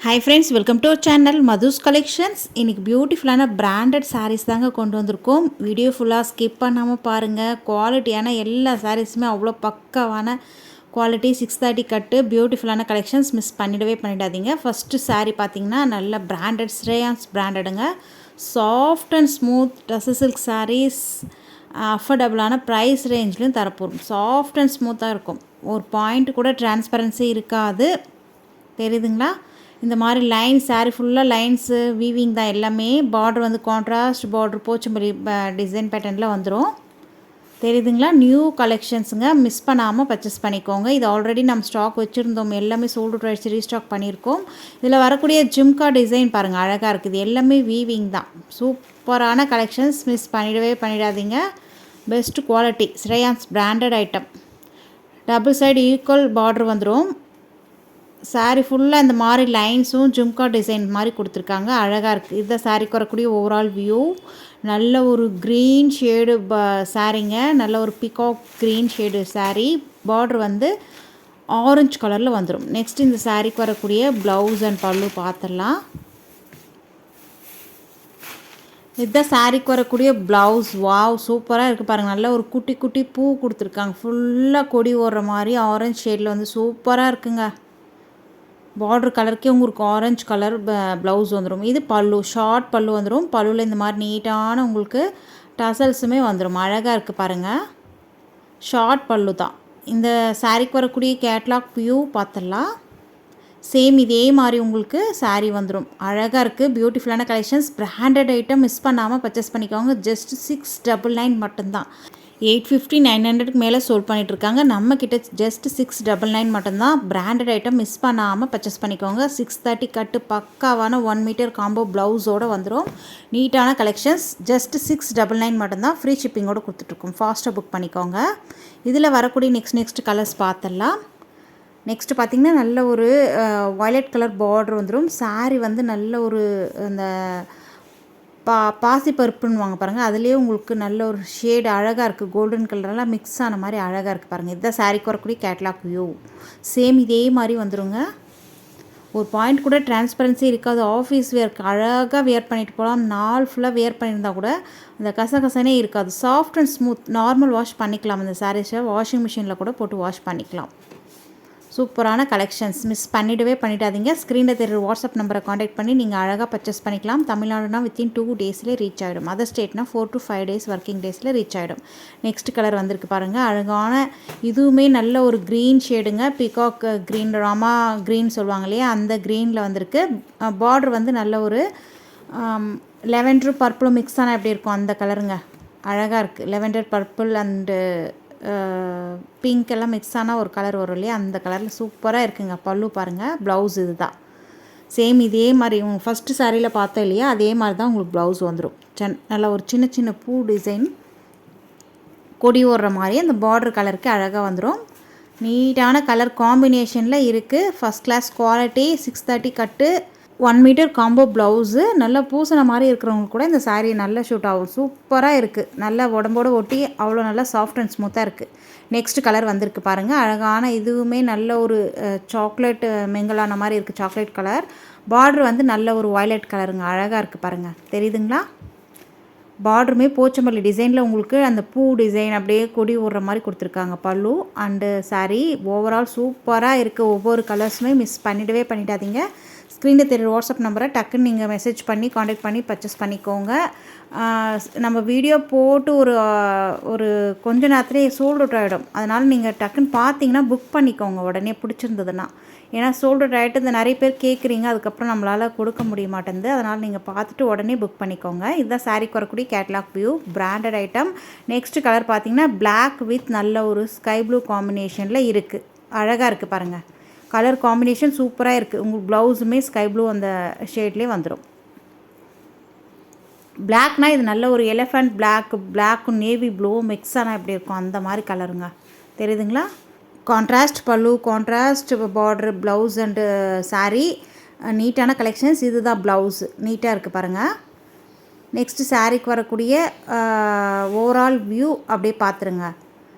Hi friends, welcome to our channel Madhu's Collections. இன்னைக்கு பியூட்டிஃபுல்லான branded sarees தாங்க கொண்டு வந்திருக்கோம். வீடியோ ஃபுல்லாக ஸ்கிப் பண்ணாமல் பாருங்கள். குவாலிட்டியான எல்லா சாரீஸுமே அவ்வளோ பக்காவான குவாலிட்டி 630 கட்டு பியூட்டிஃபுல்லான கலெக்ஷன்ஸ் மிஸ் பண்ணிடாதீங்க. ஃபஸ்ட்டு saree பார்த்தீங்கன்னா நல்ல பிராண்டட் ஸ்ரேயான்ஸ் பிராண்டடுங்க. Soft and smooth dress silk sarees அஃபோர்டபுளான ப்ரைஸ் ரேஞ்ச்லையும் தரப்போகும். சாஃப்ட் அண்ட் ஸ்மூத்தாக இருக்கும். ஒரு பாயிண்ட் கூட டிரான்ஸ்பரன்சி இருக்காது. தெரியுதுங்களா? இந்த மாதிரி லைன் சாரீ ஃபுல்லாக லைன்ஸு வீவிங் தான் எல்லாமே. பார்டர் வந்து கான்ட்ராஸ்ட் பார்டர் போச்சம்பள்ளி டிசைன் பேட்டர்னில் வந்துடும். தெரியுதுங்களா? நியூ கலெக்ஷன்ஸுங்க, மிஸ் பண்ணாமல் பர்ச்சேஸ் பண்ணிக்கோங்க. இது ஆல்ரெடி நம்ம ஸ்டாக் வச்சுருந்தோம், எல்லாமே சோல்டு அவுட் ஆகிடுச்சு, ரீஸ்டாக் பண்ணியிருக்கோம். இதில் வரக்கூடிய ஜிம்கா டிசைன் பாருங்கள், அழகாக இருக்குது. எல்லாமே வீவிங் தான். சூப்பரான கலெக்ஷன்ஸ், மிஸ் பண்ணிடாதீங்க. Best quality Shreyans branded item. Double side equal border வந்துடும். சாரீ ஃபுல்லாக இந்த மாதிரி லைன்ஸும் ஜும்கா டிசைன் மாதிரி கொடுத்துருக்காங்க, அழகாக இருக்குது. இதுதான் சாரீக்கு வரக்கூடிய ஓவரால் வியூ. நல்ல ஒரு க்ரீன் ஷேடு சாரீங்க, நல்ல ஒரு peacock green shade sari. Border வந்து ஆரஞ்சு கலரில் வந்துடும். நெக்ஸ்ட் இந்த சாரீக்கு வரக்கூடிய ப்ளவுஸ் அண்ட் பல்லு பார்த்துடலாம். இதுதான் சாரீக்கு வரக்கூடிய ப்ளவுஸ். வாவ், சூப்பராக இருக்குது பாருங்கள். நல்ல ஒரு குட்டி குட்டி பூ கொடுத்துருக்காங்க, ஃபுல்லாக கொடி ஓடுற மாதிரி ஆரஞ்சு ஷேடில் வந்து சூப்பராக இருக்குங்க. பார்டர் கலருக்கே உங்களுக்கு ஆரஞ்சு கலர் ப்ளவுஸ் வந்துடும். இது பல்லு, ஷார்ட் பல்லு வந்துடும். பல்லுவில் இந்த மாதிரி நீட்டான உங்களுக்கு டசல்ஸுமே வந்துடும். அழகாக இருக்குது பாருங்கள். ஷார்ட் பல்லு தான். இந்த சாரீக்கு வரக்கூடிய கேட்லாக் வியூ பார்த்துடலாம். சேம் இதே மாதிரி உங்களுக்கு சாரீ வந்துடும். அழகாக இருக்குது. பியூட்டிஃபுல்லான கலெக்ஷன்ஸ், பிராண்டட் ஐட்டம், மிஸ் பண்ணாமல் பர்ச்சேஸ் பண்ணிக்கோங்க. ஜஸ்ட் 699 மட்டும்தான். 850 900க்கு மேலே சோல்ட் பண்ணிகிட்ருக்காங்க. நம்மக்கிட்ட ஜஸ்ட் 699 மட்டும்தான். பிராண்டட் ஐட்டம், மிஸ் பண்ணாமல் பர்ச்சேஸ் பண்ணிக்கோங்க. 630 கட்டு பக்காவான 1 மீட்டர் காம்போ ப்ளவுஸோடு வந்துடும். நீட்டான கலெக்ஷன்ஸ், ஜஸ்ட் 699 மட்டும்தான். ஃப்ரீ ஷிப்பிங்கோடு கொடுத்துட்ருக்கோம். ஃபாஸ்ட்டாக புக் பண்ணிக்கோங்க. இதில் வரக்கூடிய நெக்ஸ்ட் கலர்ஸ் பார்த்துடலாம். நெக்ஸ்ட்டு பார்த்திங்கன்னா நல்ல ஒரு வயலட் கலர் பார்டர் வந்துடும். சாரீ வந்து நல்ல ஒரு அந்த பாசி பருப்புன்னு வாங்க பாருங்கள், அதுலேயே உங்களுக்கு நல்ல ஒரு ஷேடு அழகாக இருக்குது. கோல்டன் கலரெல்லாம் மிக்ஸ் ஆன மாதிரி அழகாக இருக்குது பாருங்கள். இதுதான் சாரீக்கு வரக்கூடிய கேட்லாக் வியூ. சேம் இதே மாதிரி வந்துடுங்க. ஒரு பாயிண்ட் கூட டிரான்ஸ்பரன்சி இருக்காது. ஆஃபீஸ் வேர்க்கு அழகாக வேர் பண்ணிட்டு போகலாம். நாள் ஃபுல்லாக வேர் பண்ணியிருந்தால் கூட அந்த கசகசனே இருக்காது. Soft and smooth. Normal wash பண்ணிக்கலாம். அந்த சாரீஸை வாஷிங் மிஷினில் கூட போட்டு வாஷ் பண்ணிக்கலாம். சூப்பரான கலெக்ஷன்ஸ், மிஸ் பண்ணிடாதீங்க. ஸ்க்ரீனில் தெரியுற வாட்ஸ்அப் நம்பரை காண்டாக்ட் பண்ணி நீங்கள் அழகாக பர்ச்சேஸ் பண்ணிக்கலாம். தமிழ்நாடுனா வித்தின் 2 டேஸில் ரீச் ஆகிடும். அதர் ஸ்டேட்னா 4 to 5 days ஒர்க்கிங் டேஸில் ரீச் ஆகிடும். நெக்ஸ்ட் கலர் வந்திருக்கு பாருங்கள், அழகான இதுவுமே நல்ல ஒரு க்ரீன் ஷேடுங்க. பிகாக் க்ரீன், ராமா க்ரீன் சொல்லுவாங்க இல்லையா, அந்த க்ரீனில் வந்திருக்கு. பார்டர் வந்து நல்ல ஒரு லெவெண்டர் பர்பிளும் மிக்ஸ் ஆனால் எப்படி இருக்கும் அந்த கலருங்க, அழகாக இருக்குது. லெவெண்டர் பர்பிள் அண்டு பிங்க் எல்லாம் மிக்ஸ் ஆனால் ஒரு கலர் வரும் இல்லையா, அந்த கலரில் சூப்பராக இருக்குங்க. பல்லு பாருங்கள், ப்ளவுஸ் இது தான். சேம் இதே மாதிரி உங்கள் ஃபஸ்ட்டு சாரியில் பார்த்தோம் இல்லையா, அதே மாதிரி தான் உங்களுக்கு ப்ளவுஸ் வந்துடும். நல்லா ஒரு சின்ன சின்ன பூ டிசைன் கொடி ஓடுற மாதிரி அந்த பார்டர் கலருக்கு அழகாக வந்துடும். நீட்டான கலர் காம்பினேஷனில் இருக்குது. First class quality. 630 கட்டு 1 மீட்டர் காம்போ ப்ளவுஸு. நல்லா பூசின மாதிரி இருக்கிறவங்களுக்கு கூட இந்த சாரீ நல்லா ஷூட் ஆகும். சூப்பராக இருக்குது. நல்லா உடம்போடு ஒட்டி அவ்வளோ நல்லா சாஃப்ட் அண்ட் ஸ்மூத்தாக இருக்குது. நெக்ஸ்ட் கலர் வந்திருக்கு பாருங்கள், அழகான இதுவுமே நல்ல ஒரு சாக்லேட் மெங்கலான மாதிரி இருக்குது. Chocolate colour. பார்டர் வந்து நல்ல ஒரு வயலட் கலருங்க, அழகாக இருக்குது பாருங்கள். தெரியுதுங்களா? பார்டருமே போச்சம்பள்ளி டிசைனில் உங்களுக்கு அந்த பூ டிசைன் அப்படியே கொடி ஓடுற மாதிரி கொடுத்துருக்காங்க. பல்லு அண்டு சாரீ ஓவரால் சூப்பராக இருக்குது. ஒவ்வொரு கலர்ஸுமே மிஸ் பண்ணிடாதீங்க. ஸ்க்ரீனில் தெரியுற வாட்ஸ்அப் நம்பரை டக்குன்னு நீங்கள் மெசேஜ் பண்ணி காண்டாக்ட் பண்ணி பர்ச்சேஸ் பண்ணிக்கோங்க. நம்ம வீடியோ போட்டு ஒரு கொஞ்ச நேரத்துலேயே சோல்ட் அவுட் ஆகிடும். அதனால் நீங்கள் டக்குன்னு பார்த்தீங்கன்னா புக் பண்ணிக்கோங்க உடனே பிடிச்சிருந்ததுன்னா. ஏன்னா சோல்ட் அவுட் ஆகிட்டு இந்த நிறைய பேர் கேட்குறீங்க, அதுக்கப்புறம் நம்மளால் கொடுக்க முடிய மாட்டேங்குது. அதனால் நீங்கள் பார்த்துட்டு உடனே புக் பண்ணிக்கோங்க. இதுதான் சாரீக்கு வரக்கூடிய catalogue view, branded item. Next colour பார்த்தீங்கன்னா பிளாக் வித் நல்ல ஒரு ஸ்கை ப்ளூ காம்பினேஷனில் இருக்குது. அழகாக இருக்குது பாருங்கள். கலர் காம்பினேஷன் சூப்பராக இருக்குது. உங்களுக்கு ப்ளவுஸுமே ஸ்கை ப்ளூ அந்த ஷேட்லேயே வந்துடும். பிளாக்னால் இது நல்ல ஒரு எலிஃபண்ட் பிளாக்கும் நேவி ப்ளூவும் மிக்ஸ் ஆனால் எப்படி இருக்கும் அந்த மாதிரி கலருங்க. தெரியுதுங்களா? கான்ட்ராஸ்ட் பல்லு, contrast border, blouse and sari. நீட்டான கலெக்ஷன்ஸ். இது தான் ப்ளவுஸ், நீட்டாக இருக்குது பாருங்கள். நெக்ஸ்ட்டு சாரீக்கு வரக்கூடிய ஓவரால் வியூ அப்படியே பார்த்துருங்க.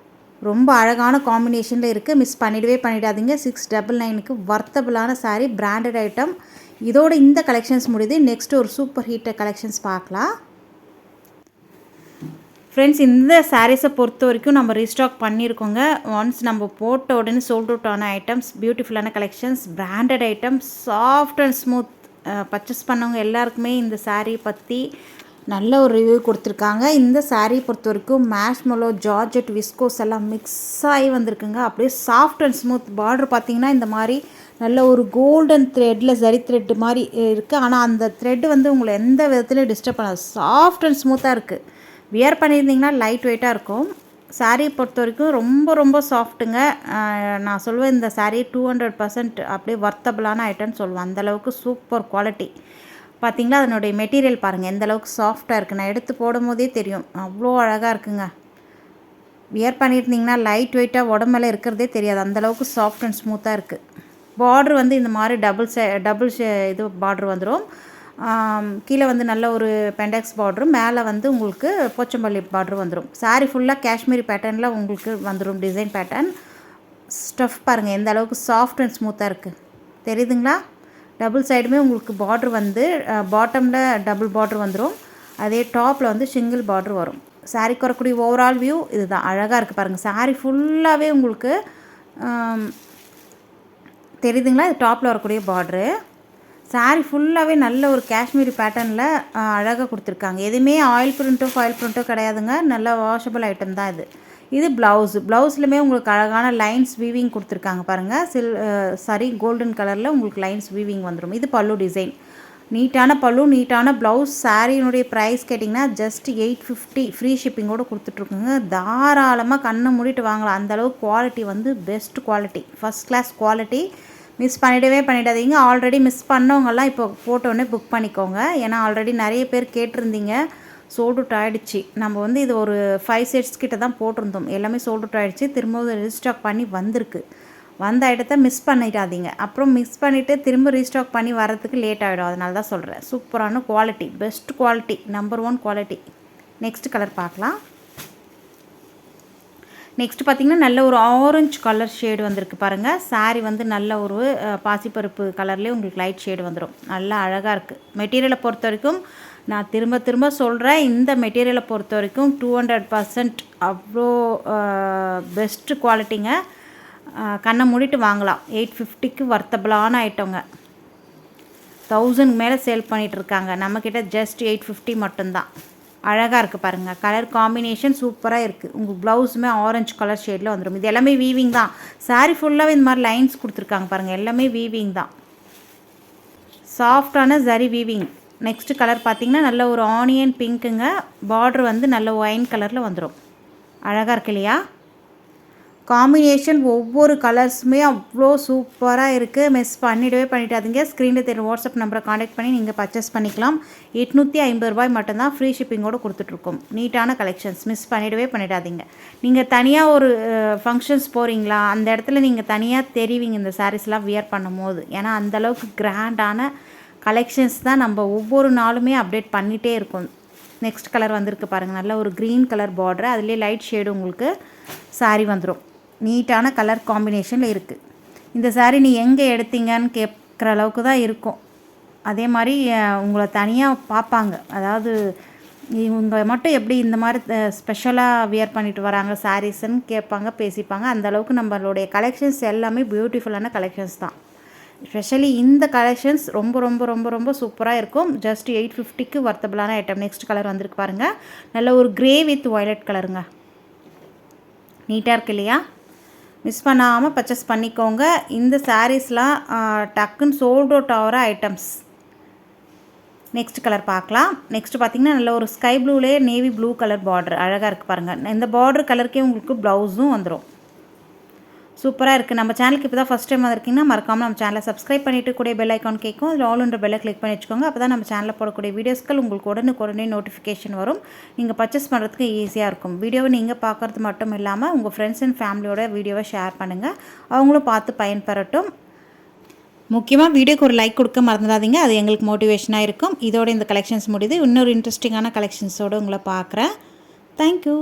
ரொம்ப அழகான காம்பினேஷனில் இருக்குது. மிஸ் பண்ணிடாதீங்க. 699க்கு வர்த்தபிளான சாரீ, பிராண்டட் ஐட்டம். இதோட இந்த கலெக்ஷன்ஸ் முடியுது. நெக்ஸ்ட் ஒரு சூப்பர் ஹீட்டர் கலெக்ஷன்ஸ் பார்க்கலாம். ஃப்ரெண்ட்ஸ், இந்த சாரீஸை பொறுத்த வரைக்கும் நம்ம ரீஸ்டாக் பண்ணியிருக்கோங்க. ஒன்ஸ் நம்ம போட்ட உடனே சோல்ட் அவுட் ஆன ஐட்டம்ஸ், பியூட்டிஃபுல்லான collections, branded items, soft and smooth. Purchase பண்ணவங்க எல்லாருக்குமே இந்த சாரீ பற்றி நல்ல ஒரு ரிவ்யூ கொடுத்துருக்காங்க. இந்த சாரீ பொறுத்த வரைக்கும் மேஷ்மெலோ, ஜார்ஜெட், விஸ்கோஸ் எல்லாம் மிக்ஸ் ஆகி வந்திருக்குங்க. அப்படியே சாஃப்ட் அண்ட் ஸ்மூத். பார்டர் பார்த்திங்கன்னா இந்த மாதிரி நல்ல ஒரு கோல்டன் த்ரெட்டில் சரி த்ரெட்டு மாதிரி இருக்குது. ஆனால் அந்த த்ரெட்டு வந்து உங்களை எந்த விதத்துலையும் டிஸ்டர்ப் பண்ணாது. சாஃப்ட் அண்ட் ஸ்மூத்தாக இருக்குது. வியர் பண்ணியிருந்திங்கன்னா லைட் வெயிட்டாக இருக்கும். சாரீ பொறுத்த வரைக்கும் ரொம்ப ரொம்ப சாஃப்ட்டுங்க. நான் சொல்லுவேன் இந்த சாரீ 200% அப்படியே வர்த்தபிளான ஐட்டம்னு சொல்லுவேன். அந்தளவுக்கு சூப்பர் குவாலிட்டி. பார்த்திங்களா, அதனுடைய மெட்டீரியல் பாருங்கள் எந்தளவுக்கு சாஃப்டாக இருக்குது. நான் எடுத்து போடும் போதே தெரியும், அவ்வளோ அழகாக இருக்குங்க. வியர் பண்ணியிருந்திங்கன்னா லைட் வெயிட்டாக உடம்புல இருக்கிறதே தெரியாது. அந்தளவுக்கு சாஃப்ட் அண்ட் ஸ்மூத்தாக இருக்குது. பார்ட்ரு வந்து இந்த மாதிரி டபுள் இது பார்ட்ரு வந்துடும். கீழே வந்து நல்ல ஒரு பெண்டெக்ஸ் பார்ட்ரு, மேலே வந்து உங்களுக்கு போச்சம்பள்ளி பார்ட்ரு வந்துடும். சாரீ ஃபுல்லாக காஷ்மீரி பேட்டர்னில் உங்களுக்கு வந்துடும் டிசைன் பேட்டர்ன். ஸ்டஃப் பாருங்கள் எந்த அளவுக்கு சாஃப்ட் அண்ட் ஸ்மூத்தாக இருக்குது. தெரியுதுங்களா? டபுள் சைடுமே உங்களுக்கு பார்ட்ரு வந்து பாட்டமில் டபுள் பார்ட்ரு வந்துடும். அதே டாப்பில் வந்து சிங்கிள் பார்ட்ரு வரும். சாரீக்கு வரக்கூடிய ஓவரால் வியூ இதுதான். அழகாக இருக்குது பாருங்கள். சாரீ ஃபுல்லாகவே உங்களுக்கு தெரியுதுங்களா? இது டாப்பில் வரக்கூடிய பார்ட்ரு. சாரீ ஃபுல்லாகவே நல்ல ஒரு காஷ்மீரி பேட்டர்னில் அழகாக கொடுத்துருக்காங்க. எதுவுமே ஆயில் ப்ரிண்ட்டோ ஃபாயில் ப்ரிண்ட்டோ கிடையாதுங்க. நல்ல வாஷபிள் ஐட்டம் தான் இது. இது ப்ளவுஸ்லுமே உங்களுக்கு அழகான லைன்ஸ் வீவிங் கொடுத்துருக்காங்க பாருங்கள். கோல்டன் கலரில் உங்களுக்கு லைன்ஸ் வீவிங் வந்துடும். இது பல்லு டிசைன். நீட்டான பல்லு, நீட்டான ப்ளவுஸ். சாரீனுடைய ப்ரைஸ் கேட்டிங்கன்னா ஜஸ்ட் 850 ஃப்ரீ ஷிப்பிங்கோடு கொடுத்துட்ருக்குங்க. தாராளமாக கண்ணை மூடிட்டு வாங்கலாம். அந்தளவுக்கு குவாலிட்டி வந்து best quality, first class quality. Miss பண்ணிடாதீங்க. ஆல்ரெடி மிஸ் பண்ணவங்கெல்லாம் இப்போ போட்டோடனே புக் பண்ணிக்கோங்க. ஏன்னா ஆல்ரெடி நிறைய பேர் கேட்டிருந்தீங்க. சோல்ட் அவுட் ஆகிடுச்சு. நம்ம வந்து இது ஒரு 5 செட்ஸ் கிட்ட தான் போட்டிருந்தோம். எல்லாமே சோல்ட் அவுட் ஆகிடுச்சு. திரும்பவும் ரீஸ்டாக் பண்ணி வந்திருக்கு. வந்த ஐட்டத்தை மிஸ் பண்ணிடாதீங்க. அப்புறம் மிஸ் பண்ணிவிட்டு திரும்ப ரீஸ்டாக் பண்ணி வரதுக்கு லேட் ஆகிடும். அதனால தான் சொல்கிறேன். சூப்பரான quality, best quality, number 1 quality. Next colour பார்க்கலாம். நெக்ஸ்ட் பார்த்திங்கன்னா நல்ல ஒரு ஆரஞ்சு கலர் ஷேடு வந்திருக்கு பாருங்கள். சாரீ வந்து நல்ல ஒரு பாசிப்பருப்பு கலர்லேயே உங்களுக்கு லைட் ஷேடு வந்துடும். நல்லா அழகாக இருக்குது. மெட்டீரியலை பொறுத்த வரைக்கும் நான் திரும்ப சொல்கிறேன், இந்த மெட்டீரியலை பொறுத்த வரைக்கும் 200% அவ்வளோ பெஸ்ட்டு குவாலிட்டிங்க. கண்ணை மூடிட்டு வாங்கலாம். 850க்கு வர்த்தபிளான ஐட்டங்க. 1000 மேலே சேல் பண்ணிகிட்ருக்காங்க. நம்மக்கிட்ட ஜஸ்ட் 850 மட்டும்தான். அழகாக இருக்குது பாருங்கள். கலர் காம்பினேஷன் சூப்பராக இருக்குது. உங்களுக்கு ப்ளவுஸுமே ஆரஞ்சு கலர் ஷேடில் வந்துடும். இது எல்லாமே வீவிங் தான். சாரீ ஃபுல்லாகவே இந்த மாதிரி லைன்ஸ் கொடுத்துருக்காங்க பாருங்கள். எல்லாமே வீவிங் தான். சாஃப்டான ஜரி வீவிங். நெக்ஸ்ட் கலர் பார்த்திங்கன்னா நல்ல ஒரு ஆனியன் பிங்க்குங்க. பார்டர் வந்து நல்ல ஒயின் கலரில் வந்துடும். அழகாக இருக்கு இல்லையா? காம்பினேஷன் ஒவ்வொரு கலர்ஸுமே அவ்வளோ சூப்பராக இருக்குது. மிஸ் பண்ணிடாதீங்க. ஸ்க்ரீனில் தெரியும் வாட்ஸ்அப் நம்பரை காண்டாக்ட் பண்ணி நீங்கள் பர்ச்சேஸ் பண்ணிக்கலாம். 850 ரூபாய் மட்டும்தான் ஃப்ரீ ஷிப்பிங்கோடு கொடுத்துட்ருக்கோம். நீட்டான கலெக்ஷன்ஸ். மிஸ் பண்ணிடாதீங்க. நீங்கள் தனியாக ஒரு ஃபங்க்ஷன்ஸ் போகிறீங்களா, அந்த இடத்துல நீங்கள் தனியாக தெரிவிங்க இந்த சாரீஸ்லாம் வியர் பண்ணும் போது. ஏன்னா அந்தளவுக்கு கிராண்டான கலெக்ஷன்ஸ் தான் நம்ம ஒவ்வொரு நாளுமே அப்டேட் பண்ணிகிட்டே இருக்கோம். நெக்ஸ்ட் கலர் வந்திருக்கு பாருங்கள். நல்ல ஒரு க்ரீன் கலர் பார்டர், அதுலேயே லைட் ஷேடு உங்களுக்கு சாரீ வந்துடும். நீட்டான கலர் காம்பினேஷனில் இருக்குது. இந்த சாரீ நீ எங்கே எடுத்தீங்கன்னு கேட்குற அளவுக்கு தான் இருக்கும். அதே மாதிரி உங்களை தனியாக பார்ப்பாங்க. அதாவது இவங்க மட்டும் எப்படி இந்த மாதிரி ஸ்பெஷலாக வியர் பண்ணிட்டு வராங்க சாரீஸ்ன்னு கேட்பாங்க, பேசிப்பாங்க. அந்தளவுக்கு நம்மளுடைய கலெக்ஷன்ஸ் எல்லாமே பியூட்டிஃபுல்லான கலெக்ஷன்ஸ் தான். ஸ்பெஷலி இந்த கலெக்ஷன்ஸ் ரொம்ப ரொம்ப ரொம்ப ரொம்ப சூப்பராக இருக்கும். ஜஸ்ட் 850க்கு வர்த்தபிளான ஐட்டம். நெக்ஸ்ட் கலர் வந்திருக்கு பாருங்கள். நல்ல ஒரு கிரே வித் வயலட் கலருங்க. நீட்டாக இருக்கு இல்லையா? மிஸ் பண்ணாமல் பர்ச்சேஸ் பண்ணிக்கோங்க. இந்த சாரீஸ்லாம் டக்குன்னு சோல்ட் அவுட் ஆகிற ஐட்டம்ஸ். நெக்ஸ்ட் கலர் பார்க்கலாம். நெக்ஸ்ட் பார்த்திங்கன்னா நல்ல ஒரு ஸ்கை ப்ளூலேயே நேவி ப்ளூ கலர் பார்டர். அழகாக இருக்குது பாருங்கள். இந்த பார்டர் கலருக்கே உங்களுக்கு ப்ளவுஸும் வந்துடும். சூப்பராக இருக்குது. நம்ம சேனலுக்கு இப்போ தான் ஃபஸ்ட் டைம் வந்திருக்கீங்கன்னா மறக்காமல் நம்ம சேனலை சப்ஸ்கிரைப் பண்ணிவிட்டு கூட பெல் ஐக்கான் கேட்கும். அதில் ஆல்ன்ற பெல்லை கிளிக் பண்ணி வச்சுக்கோங்க. அப்போ தான் நம்ம சேனலில் போடக்கூடிய வீடியோஸ்கள் உங்களுக்கு உடனே நோட்டிஃபிகேஷன் வரும். நீங்கள் பர்ச்சேஸ் பண்ணுறதுக்கு ஈஸியாக இருக்கும். வீடியோவை நீங்கள் பார்க்குறது மட்டும் இல்லாமல் உங்கள் ஃப்ரெண்ட்ஸ் அண்ட் ஃபேமிலியோட வீடியோவை ஷேர் பண்ணுங்கள். அவங்களும் பார்த்து பயன்பெறட்டும். முக்கியமாக வீடியோக்கு ஒரு லைக் கொடுக்க மறந்துடாதீங்க. அது எங்களுக்கு மோட்டிவேஷனாக இருக்கும். இதோட இந்த கலெக்ஷன்ஸ் முடியுது. இன்னொரு இன்ட்ரெஸ்டிங்கான கலெக்ஷன்ஸோடு உங்களை பார்க்குறேன். தேங்க்யூ.